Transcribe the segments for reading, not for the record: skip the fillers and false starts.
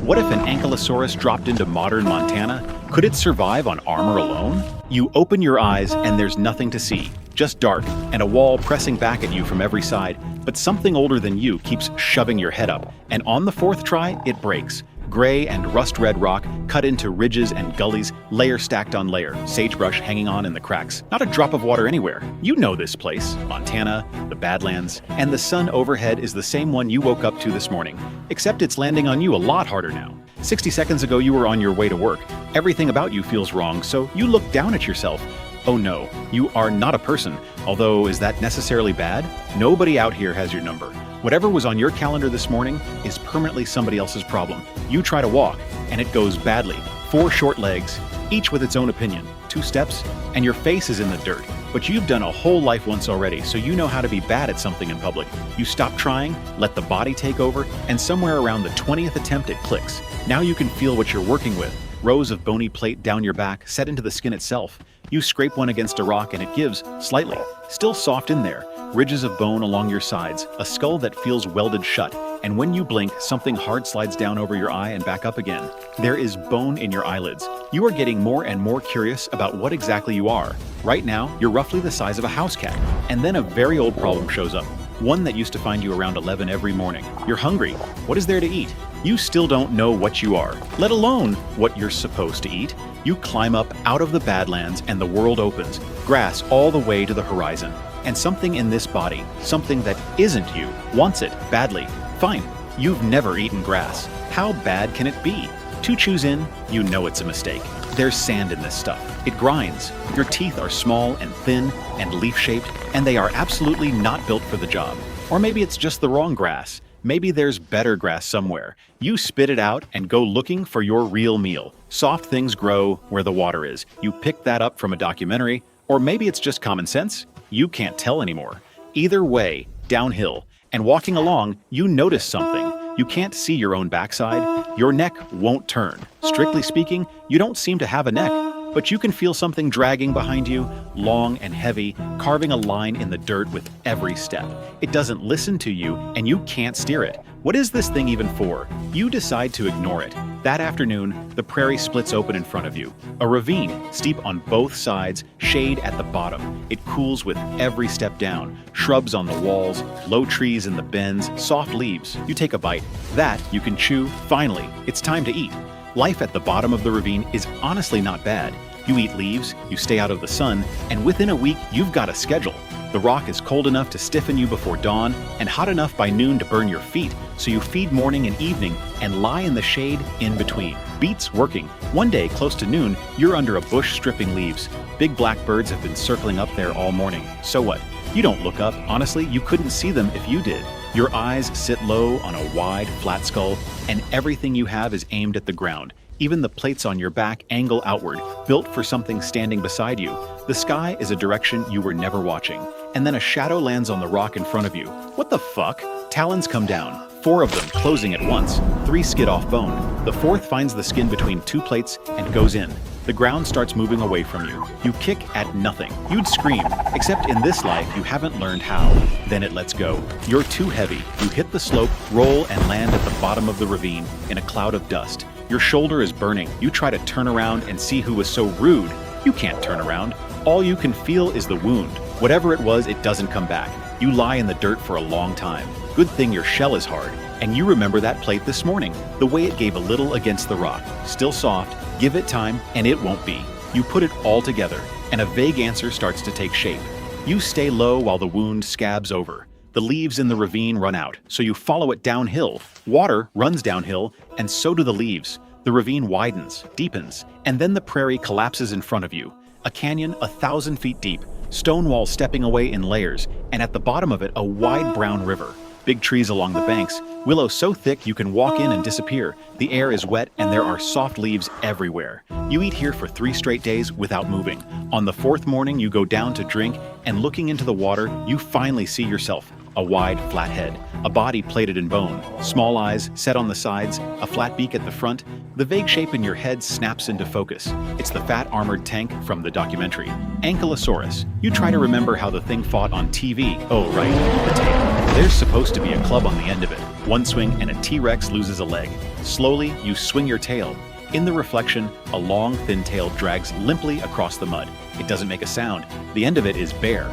What if an Ankylosaurus dropped into modern Montana? Could it survive on armor alone? You open your eyes and there's nothing to see, just dark and a wall pressing back at you from every side, but something older than you keeps shoving your head up, and on the fourth try, it breaks. Gray and rust-red rock cut into ridges and gullies, layer stacked on layer, sagebrush hanging on in the cracks. Not a drop of water anywhere. You know this place, Montana, the Badlands, and the sun overhead is the same one you woke up to this morning, except it's landing on you a lot harder now. 60 seconds ago you were on your way to work. Everything about you feels wrong, so you look down at yourself. Oh no, you are not a person, although is that necessarily bad? Nobody out here has your number. Whatever was on your calendar this morning is permanently somebody else's problem. You try to walk, and it goes badly. 4 short legs, each with its own opinion. 2 steps, and your face is in the dirt. But you've done a whole life once already, so you know how to be bad at something in public. You stop trying, let the body take over, and somewhere around the 20th attempt it clicks. Now you can feel what you're working with. Rows of bony plate down your back, set into the skin itself. You scrape one against a rock and it gives, slightly. Still soft in there. Ridges of bone along your sides, a skull that feels welded shut, and when you blink, something hard slides down over your eye and back up again. There is bone in your eyelids. You are getting more and more curious about what exactly you are. Right now, you're roughly the size of a house cat, and then a very old problem shows up. One that used to find you around 11 every morning. You're hungry. What is there to eat? You still don't know what you are, let alone what you're supposed to eat. You climb up out of the Badlands and the world opens, grass all the way to the horizon. And something in this body, something that isn't you, wants it badly. Fine, you've never eaten grass. How bad can it be? 2 chews in, you know it's a mistake. There's sand in this stuff. It grinds. Your teeth are small and thin and leaf-shaped, and they are absolutely not built for the job. Or maybe it's just the wrong grass. Maybe there's better grass somewhere. You spit it out and go looking for your real meal. Soft things grow where the water is. You pick that up from a documentary, or maybe it's just common sense. You can't tell anymore. Either way, downhill. And walking along, you notice something. You can't see your own backside. Your neck won't turn. Strictly speaking, you don't seem to have a neck. But you can feel something dragging behind you, long and heavy, carving a line in the dirt with every step. It doesn't listen to you, and you can't steer it. What is this thing even for? You decide to ignore it. That afternoon, the prairie splits open in front of you. A ravine, steep on both sides, shade at the bottom. It cools with every step down. Shrubs on the walls, low trees in the bends, soft leaves. You take a bite. That you can chew. Finally, it's time to eat. Life at the bottom of the ravine is honestly not bad. You eat leaves, you stay out of the sun, and within a week, you've got a schedule. The rock is cold enough to stiffen you before dawn and hot enough by noon to burn your feet, so you feed morning and evening and lie in the shade in between. Beats working. One day, close to noon, you're under a bush stripping leaves. Big black birds have been circling up there all morning. So what? You don't look up. Honestly, you couldn't see them if you did. Your eyes sit low on a wide, flat skull, and everything you have is aimed at the ground. Even the plates on your back angle outward, built for something standing beside you. The sky is a direction you were never watching. And then a shadow lands on the rock in front of you. What the fuck? Talons come down, 4 of them closing at once. 3 skid off bone. The 4th finds the skin between 2 plates and goes in. The ground starts moving away from you. You kick at nothing. You'd scream, except in this life you haven't learned how. Then it lets go. You're too heavy. You hit the slope, roll, and land at the bottom of the ravine in a cloud of dust. Your shoulder is burning. You try to turn around and see who was so rude. You can't turn around. All you can feel is the wound. Whatever it was, it doesn't come back. You lie in the dirt for a long time. Good thing your shell is hard. And you remember that plate this morning, the way it gave a little against the rock. Still soft, give it time, and it won't be. You put it all together, and a vague answer starts to take shape. You stay low while the wound scabs over. The leaves in the ravine run out, so you follow it downhill. Water runs downhill, and so do the leaves. The ravine widens, deepens, and then the prairie collapses in front of you. A canyon 1,000 feet deep, stone walls stepping away in layers, and at the bottom of it a wide brown river. Big trees along the banks, willows so thick you can walk in and disappear. The air is wet and there are soft leaves everywhere. You eat here for 3 straight days without moving. On the 4th morning you go down to drink, and looking into the water, you finally see yourself. A wide, flat head, a body plated in bone, small eyes set on the sides, a flat beak at the front. The vague shape in your head snaps into focus. It's the fat armored tank from the documentary. Ankylosaurus. You try to remember how the thing fought on TV. Oh right, the tail. There's supposed to be a club on the end of it. One swing and a T-Rex loses a leg. Slowly, you swing your tail. In the reflection, a long, thin tail drags limply across the mud. It doesn't make a sound. The end of it is bare.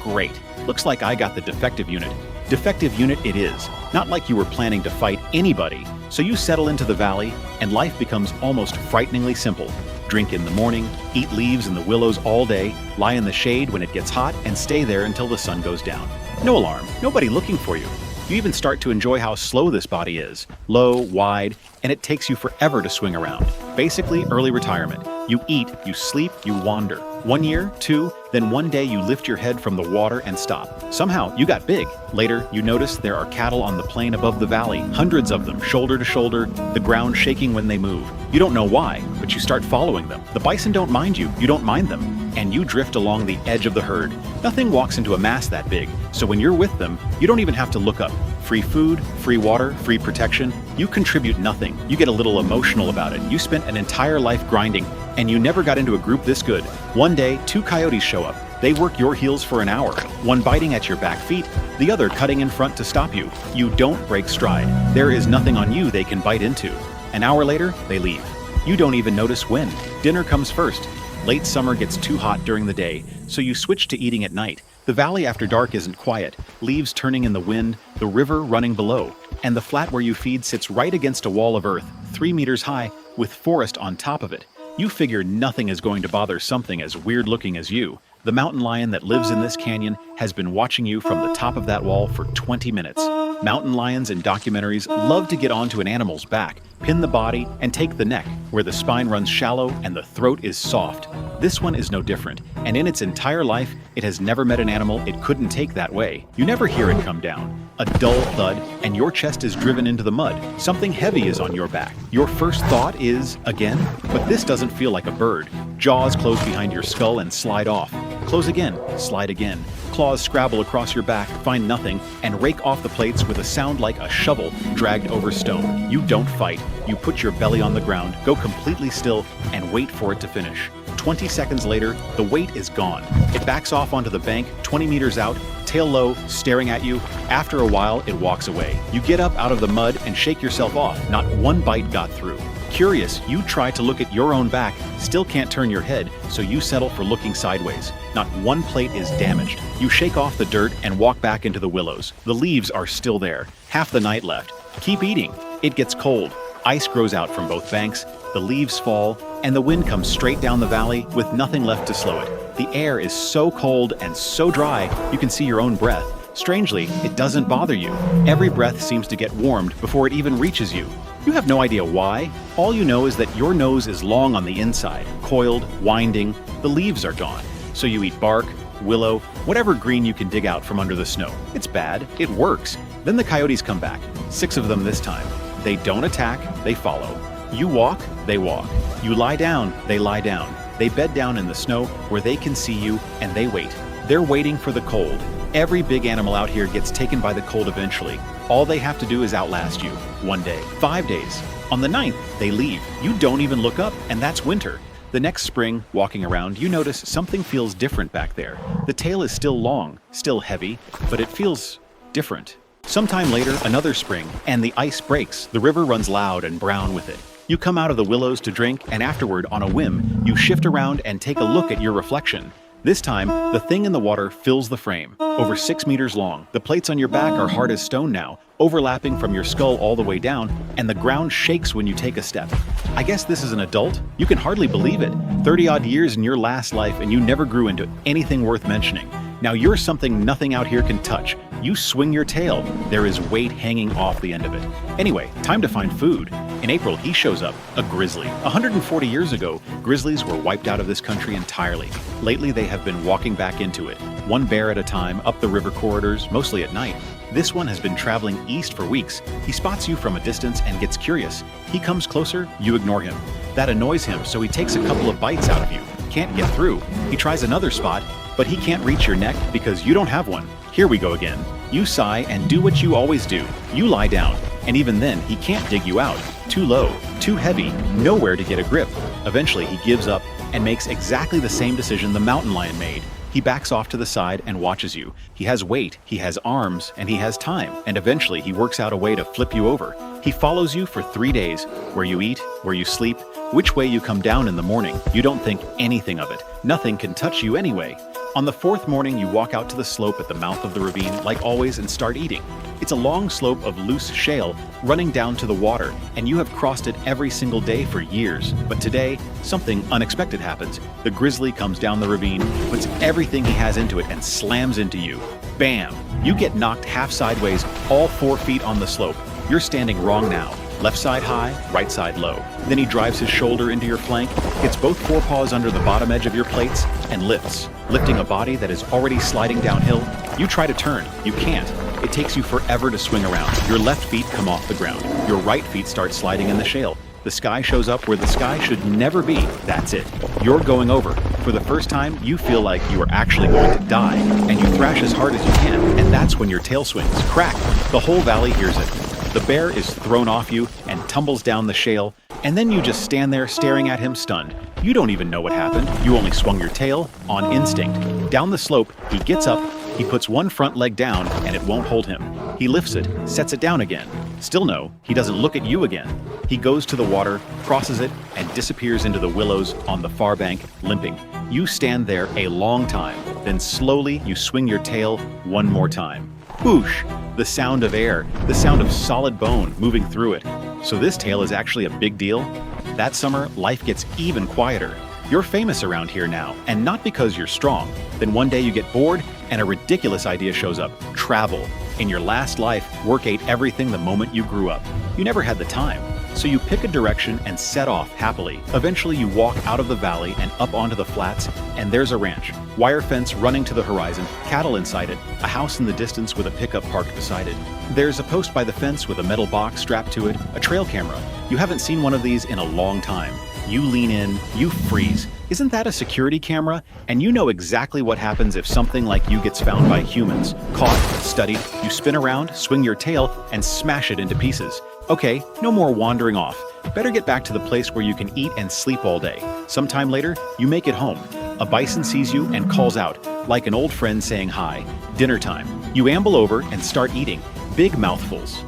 Great. Looks like I got the defective unit. Defective unit it is. Not like you were planning to fight anybody. So you settle into the valley, and life becomes almost frighteningly simple. Drink in the morning, eat leaves in the willows all day, lie in the shade when it gets hot, and stay there until the sun goes down. No alarm, nobody looking for you. You even start to enjoy how slow this body is. Low, wide, and it takes you forever to swing around. Basically, early retirement. You eat, you sleep, you wander. 1 year, 2, then one day you lift your head from the water and stop. Somehow, you got big. Later, you notice there are cattle on the plain above the valley, hundreds of them, shoulder to shoulder, the ground shaking when they move. You don't know why, but you start following them. The bison don't mind you, you don't mind them, and you drift along the edge of the herd. Nothing walks into a mass that big, so when you're with them, you don't even have to look up. Free food, free water, free protection. You contribute nothing. You get a little emotional about it. You spent an entire life grinding, and you never got into a group this good. One day, 2 coyotes show up. They work your heels for an hour, one biting at your back feet, the other cutting in front to stop you. You don't break stride. There is nothing on you they can bite into. An hour later, they leave. You don't even notice when. Dinner comes first. Late summer gets too hot during the day, so you switch to eating at night. The valley after dark isn't quiet, leaves turning in the wind, the river running below, and the flat where you feed sits right against a wall of earth, 3 meters high, with forest on top of it. You figure nothing is going to bother something as weird-looking as you. The mountain lion that lives in this canyon has been watching you from the top of that wall for 20 minutes. Mountain lions in documentaries love to get onto an animal's back, pin the body, and take the neck, where the spine runs shallow and the throat is soft. This one is no different, and in its entire life, it has never met an animal it couldn't take that way. You never hear it come down. A dull thud, and your chest is driven into the mud. Something heavy is on your back. Your first thought is, again? But this doesn't feel like a bird. Jaws close behind your skull and slide off. Close again, slide again. Claws scrabble across your back, find nothing, and rake off the plates with a sound like a shovel dragged over stone. You don't fight. You put your belly on the ground, go completely still, and wait for it to finish. 20 seconds later, the weight is gone. It backs off onto the bank, 20 meters out, tail low, staring at you. After a while, it walks away. You get up out of the mud and shake yourself off. Not one bite got through. Curious, you try to look at your own back, still can't turn your head, so you settle for looking sideways. Not one plate is damaged. You shake off the dirt and walk back into the willows. The leaves are still there. Half the night left. Keep eating. It gets cold. Ice grows out from both banks, the leaves fall, and the wind comes straight down the valley with nothing left to slow it. The air is so cold and so dry, you can see your own breath. Strangely, it doesn't bother you. Every breath seems to get warmed before it even reaches you. You have no idea why. All you know is that your nose is long on the inside, coiled, winding. The leaves are gone. So you eat bark, willow, whatever green you can dig out from under the snow. It's bad. It works. Then the coyotes come back. 6 of them this time. They don't attack, they follow. You walk, they walk. You lie down, they lie down. They bed down in the snow where they can see you, and they wait. They're waiting for the cold. Every big animal out here gets taken by the cold eventually. All they have to do is outlast you. 1 day, 5 days. On the 9th, they leave. You don't even look up, and that's winter. The next spring, walking around, you notice something feels different back there. The tail is still long, still heavy, but it feels different. Sometime later, another spring, and the ice breaks. The river runs loud and brown with it. You come out of the willows to drink, and afterward, on a whim, you shift around and take a look at your reflection. This time, the thing in the water fills the frame. Over 6 meters long, the plates on your back are hard as stone now, overlapping from your skull all the way down, and the ground shakes when you take a step. I guess this is an adult? You can hardly believe it. 30-odd years in your last life and you never grew into anything worth mentioning. Now you're something nothing out here can touch. You swing your tail. There is weight hanging off the end of it. Anyway, time to find food. In April, he shows up, a grizzly. 140 years ago, grizzlies were wiped out of this country entirely. Lately, they have been walking back into it, one bear at a time, up the river corridors, mostly at night. This one has been traveling east for weeks. He spots you from a distance and gets curious. He comes closer, you ignore him. That annoys him, so he takes a couple of bites out of you. Can't get through. He tries another spot, but he can't reach your neck because you don't have one. Here we go again. You sigh and do what you always do. You lie down, and even then, he can't dig you out. Too low, too heavy, nowhere to get a grip. Eventually, he gives up and makes exactly the same decision the mountain lion made. He backs off to the side and watches you. He has weight, he has arms, and he has time, and eventually he works out a way to flip you over. He follows you for 3 days, where you eat, where you sleep, which way you come down in the morning. You don't think anything of it. Nothing can touch you anyway. On the 4th morning, you walk out to the slope at the mouth of the ravine, like always, and start eating. It's a long slope of loose shale running down to the water, and you have crossed it every single day for years. But today, something unexpected happens. The grizzly comes down the ravine, puts everything he has into it, and slams into you. Bam! You get knocked half sideways, all 4 feet on the slope. You're standing wrong now. Left side high, right side low. Then he drives his shoulder into your flank, gets both forepaws under the bottom edge of your plates, and lifts, lifting a body that is already sliding downhill. You try to turn. You can't. It takes you forever to swing around. Your left feet come off the ground. Your right feet start sliding in the shale. The sky shows up where the sky should never be. That's it. You're going over. For the first time, you feel like you are actually going to die, and you thrash as hard as you can, and that's when your tail swings. Crack! The whole valley hears it. The bear is thrown off you and tumbles down the shale, and then you just stand there staring at him stunned. You don't even know what happened. You only swung your tail on instinct. Down the slope, he gets up, he puts one front leg down, and it won't hold him. He lifts it, sets it down again. Still no, he doesn't look at you again. He goes to the water, crosses it, and disappears into the willows on the far bank, limping. You stand there a long time, then slowly you swing your tail one more time. Whoosh! The sound of air, the sound of solid bone moving through it. So this tale is actually a big deal? That summer, life gets even quieter. You're famous around here now, and not because you're strong. Then one day you get bored, and a ridiculous idea shows up. Travel. In your last life, work ate everything the moment you grew up. You never had the time. So you pick a direction and set off happily. Eventually you walk out of the valley and up onto the flats, and there's a ranch. Wire fence running to the horizon, cattle inside it, a house in the distance with a pickup parked beside it. There's a post by the fence with a metal box strapped to it, a trail camera. You haven't seen one of these in a long time. You lean in, you freeze. Isn't that a security camera? And you know exactly what happens if something like you gets found by humans. Caught, studied, you spin around, swing your tail, and smash it into pieces. Okay, no more wandering off. Better get back to the place where you can eat and sleep all day. Sometime later, you make it home. A bison sees you and calls out, like an old friend saying hi. Dinner time. You amble over and start eating. Big mouthfuls.